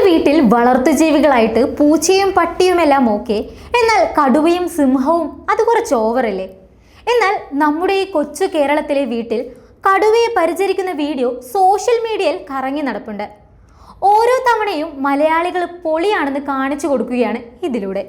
വീട്ടിൽ വളർത്തുജീവികളായിട്ട് പൂച്ചയും പട്ടിയുമെല്ലാം ഓക്കെ, എന്നാൽ കടുവയും സിംഹവും അത് കുറച്ച് ഓവറല്ലേ? എന്നാൽ നമ്മുടെ ഈ കൊച്ചു കേരളത്തിലെ വീട്ടിൽ കടുവയെ പരിചരിക്കുന്ന വീഡിയോ സോഷ്യൽ മീഡിയയിൽ കറങ്ങി നടപ്പുണ്ട്. ഓരോ തവണയും മലയാളികൾ പൊളിയാണെന്ന് കാണിച്ചു കൊടുക്കുകയാണ് ഇതിലൂടെ.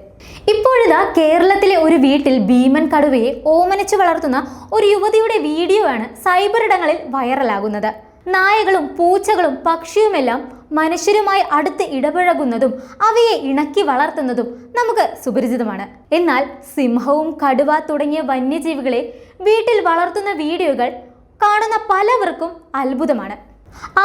ഇപ്പോഴിതാ കേരളത്തിലെ ഒരു വീട്ടിൽ ഭീമൻ കടുവയെ ഓമനിച്ച് വളർത്തുന്ന ഒരു യുവതിയുടെ വീഡിയോ ആണ് സൈബർ ഇടങ്ങളിൽ വൈറലാകുന്നത്. നായകളും പൂച്ചകളും പക്ഷിയുമെല്ലാം മനുഷ്യരുമായി അടുത്ത് ഇടപഴകുന്നതും അവയെ ഇണക്കി വളർത്തുന്നതും നമുക്ക് സുപരിചിതമാണ്. എന്നാൽ സിംഹവും കടുവ തുടങ്ങിയ വന്യജീവികളെ വീട്ടിൽ വളർത്തുന്ന വീഡിയോകൾ കാണുന്ന പലവർക്കും അത്ഭുതമാണ്.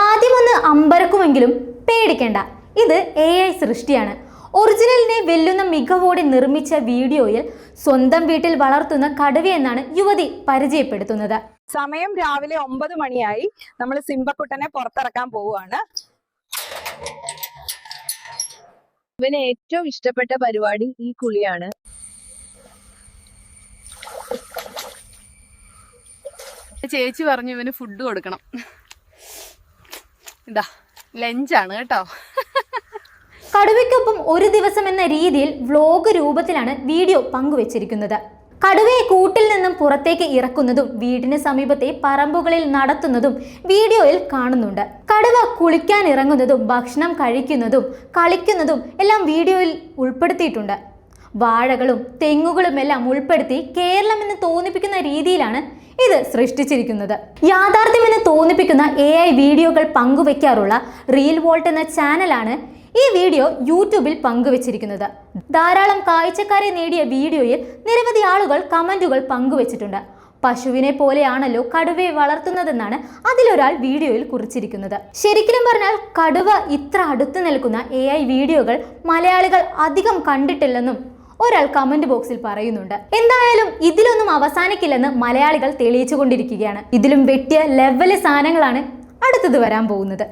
ആദ്യമൊന്ന് അമ്പരക്കുമെങ്കിലും പേടിക്കേണ്ട, ഇത് AI സൃഷ്ടിയാണ്. ഒറിജിനലിനെ വെല്ലുന്ന മികവോടെ നിർമ്മിച്ച വീഡിയോയിൽ സ്വന്തം വീട്ടിൽ വളർത്തുന്ന കടുവയെന്നാണ് യുവതി പരിചയപ്പെടുത്തുന്നത്. സമയം രാവിലെ 9 മണിയായി. നമ്മൾ സിംബക്കുട്ടനെ പുറത്തിറക്കാൻ പോവുകയാണ്. ഇവന് ഏറ്റവും ഇഷ്ടപ്പെട്ട പരിപാടി ഈ കുളിയാണ്. ചേച്ചി പറഞ്ഞു ഇവന് ഫുഡ് കൊടുക്കണം. ഇതാ ലഞ്ചാണ് കേട്ടോ. കടുവയ്ക്കൊപ്പം ഒരു ദിവസം എന്ന രീതിയിൽ വ്ലോഗ് രൂപത്തിലാണ് വീഡിയോ പങ്കുവച്ചിരിക്കുന്നത്. കടുവയെ കൂട്ടിൽ നിന്നും പുറത്തേക്ക് ഇറക്കുന്നതും വീടിന് സമീപത്തെ പറമ്പുകളിൽ നടത്തുന്നതും വീഡിയോയിൽ കാണുന്നുണ്ട്. കടുവ കുളിക്കാൻ ഇറങ്ങുന്നതും ഭക്ഷണം കഴിക്കുന്നതും കളിക്കുന്നതും എല്ലാം വീഡിയോയിൽ ഉൾപ്പെടുത്തിയിട്ടുണ്ട്. വാഴകളും തെങ്ങുകളും എല്ലാം ഉൾപ്പെടുത്തി കേരളം എന്ന് തോന്നിപ്പിക്കുന്ന രീതിയിലാണ് ഇത് സൃഷ്ടിച്ചിരിക്കുന്നത്. യാഥാർത്ഥ്യമെന്ന് തോന്നിപ്പിക്കുന്ന AI വീഡിയോകൾ പങ്കുവെക്കാറുള്ള റീൽ വോൾട്ട് എന്ന ചാനലാണ് ഈ വീഡിയോ യൂട്യൂബിൽ പങ്കുവച്ചിരിക്കുന്നത്. ധാരാളം കാഴ്ചക്കാരെ നേടിയ വീഡിയോയിൽ നിരവധി ആളുകൾ കമന്റുകൾ പങ്കുവച്ചിട്ടുണ്ട്. പശുവിനെ പോലെയാണല്ലോ കടുവയെ വളർത്തുന്നതെന്നാണ് അതിലൊരാൾ വീഡിയോയിൽ കുറിച്ചിരിക്കുന്നത്. ശരിക്കും പറഞ്ഞാൽ കടുവ ഇത്ര അടുത്ത് നിൽക്കുന്ന AI വീഡിയോകൾ മലയാളികൾ അധികം കണ്ടിട്ടില്ലെന്നും ഒരാൾ കമന്റ് ബോക്സിൽ പറയുന്നുണ്ട്. എന്തായാലും ഇതിലൊന്നും അവസാനിക്കില്ലെന്ന് മലയാളികൾ തെളിയിച്ചു കൊണ്ടിരിക്കുകയാണ്. ഇതിലും വെട്ടിയ ലെവല് സാധനങ്ങളാണ് അടുത്തത് വരാൻ പോകുന്നത്.